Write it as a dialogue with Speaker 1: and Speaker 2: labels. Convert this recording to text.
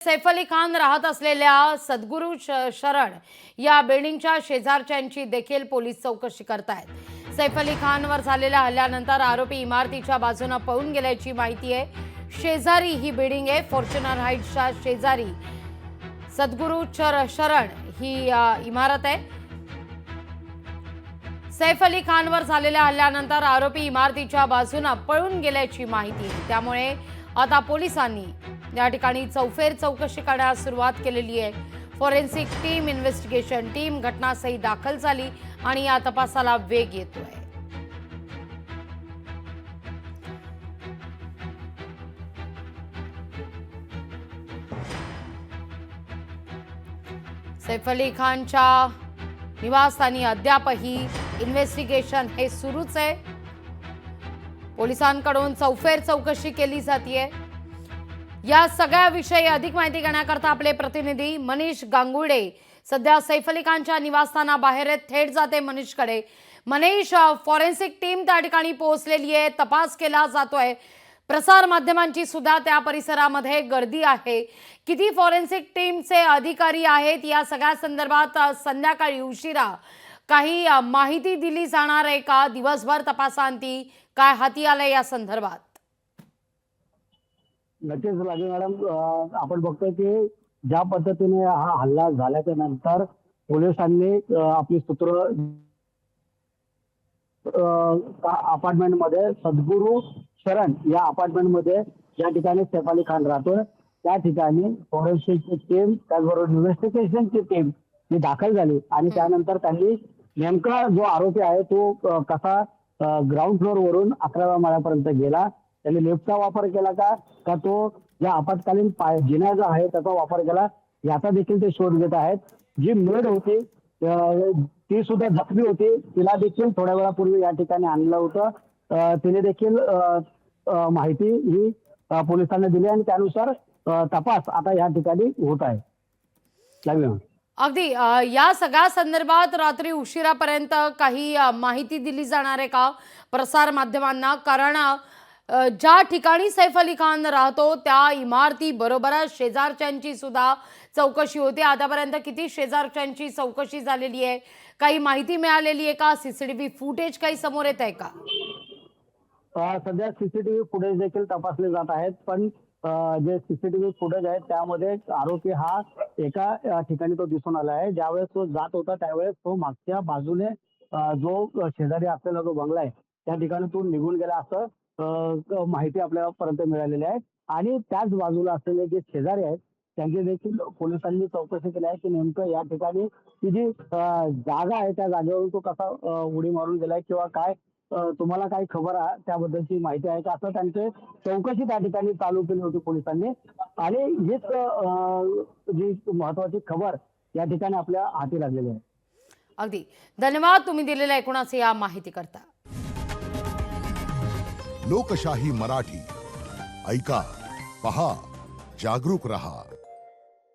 Speaker 1: सैफ अली खान राहत असलेल्या सद्गुरू शरण या बिल्डिंगच्या शेजारच्यांची देखील पोलीस चौकशी करतायत। सैफ अली खानवर झालेल्या हल्ल्यानंतर आरोपी इमारतीच्या बाजूने पळून गेल्याची माहिती आहे। शेजारी ही बिल्डिंग आहे, फॉर्च्युनर हाईट्सच्या शेजारी सद्गुरू शरण ही इमारत आहे। सैफ अली खानवर झालेल्या हल्ल्यानंतर आरोपी इमारतीच्या बाजूने पळून गेल्याची माहिती आहे। त्यामुळे आता पोलिसांनी या ठिकाणी चौफेर चौकशी करण्यास सुरुवात केलेली आहे। फॉरेन्सिक टीम, इन्व्हेस्टिगेशन टीम घटनास्थळी दाखल झाली आणि या तपासाला वेग येतोय। सैफ अली खानच्या निवासस्थानी अद्यापही इन्व्हेस्टिगेशन हे सुरूच आहे। पोलिसांकडून चौफेर चौकशी केली जाते। या सगळ्या विषयी अधिक माहिती घेण्याकरता आपले प्रतिनिधी मनीष गांगुर्डे सध्या सैफ अली खानच्या निवासस्थानाबाहेर थेट जाते मनीषकडे। मनीष, फॉरेन्सिक टीम त्या ठिकाणी पोहोचलेली आहे, तपास केला जातोय, प्रसार माध्यमांची सुद्धा त्या परिसरामध्ये गर्दी आहे। किती फॉरेन्सिक टीमचे अधिकारी आहेत या सगळ्या संदर्भात संध्याकाळी उशिरा काही माहिती दिली जाणार आहे का? दिवसभर तपासांती काय हाती आले या संदर्भात?
Speaker 2: नक्कीच राजे मॅडम, आपण बघतोय की ज्या पद्धतीने हा हल्ला झाल्याच्या नंतर पोलिसांनी आपली सूत्र अपार्टमेंट मध्ये सद्गुरू शरण या अपार्टमेंट मध्ये ज्या ठिकाणी सैफ अली खान राहतोय त्या ठिकाणी फॉरेन्सिकची टीम, त्याचबरोबर इन्व्हेस्टिगेशनची टीम ही दाखल झाली आणि त्यानंतर त्यांनी नेमका जो आरोपी आहे तो कसा ग्राउंड फ्लोर वरून 11व्या माळ्यापर्यंत गेला, त्यांनी लिफ्टचा वापर केला का तो ज्या आपत्कालीन जिना जो आहे त्याचा वापर केला, याचा देखील ते शोध घेत आहेत। जी मेड होती ती सुद्धा जखमी होती, तिला देखील थोड्या वेळापूर्वी या ठिकाणी आणलं होतं। तिने देखील माहिती ही पोलिसांना दिली आणि त्यानुसार तपास आता या ठिकाणी होत आहे।
Speaker 1: अगदी या सगळ्या संदर्भात रात्री उशिरापर्यंत काही माहिती दिली जाणार आहे का प्रसार माध्यमांना? कारण ज्या ठिकाणी सैफ अली खान राहतो त्या इमारती बरोबरच शेजारच्यांची सुद्धा चौकशी होते। आतापर्यंत किती शेजारच्यांची चौकशी झालेली आहे? काही माहिती मिळालेली आहे का? सीसीटीव्ही फुटेज काही समोर येत आहे का?
Speaker 2: सध्या सीसीटीव्ही फुटेज देखील तपासले जात आहेत, पण जे सीसीटीव्ही फुटेज आहेत त्यामध्ये आरोपी हा एका ठिकाणी तो दिसून आला आहे। ज्यावेळेस तो जात होता त्यावेळेस तो मागच्या बाजूने जो शेजारी असलेला जो बंगला आहे त्या ठिकाणातून निघून गेला असं माहिती आपल्यापर्यंत मिळालेली आहे। आणि त्याच बाजूला असलेले जे शेजारी आहेत त्यांची देखील पोलिसांनी चौकशी केली आहे की नेमकं या ठिकाणी ती जी जागा आहे त्या जागेवरून तो कसा उडी मारून गेलाय किंवा काय, तुम्हाला काही खबर आहे त्याबद्दलची माहिती आहे का, असं त्यांची चौकशी त्या ठिकाणी चालू केली होती पोलिसांनी। आणि हीच जी महत्वाची खबर या ठिकाणी आपल्या हाती लागलेली आहे।
Speaker 1: अगदी धन्यवाद तुम्ही दिलेल्या एकूणच या माहिती करता।
Speaker 3: लोकशाही मराठी ऐका, पहा, जागरूक रहा।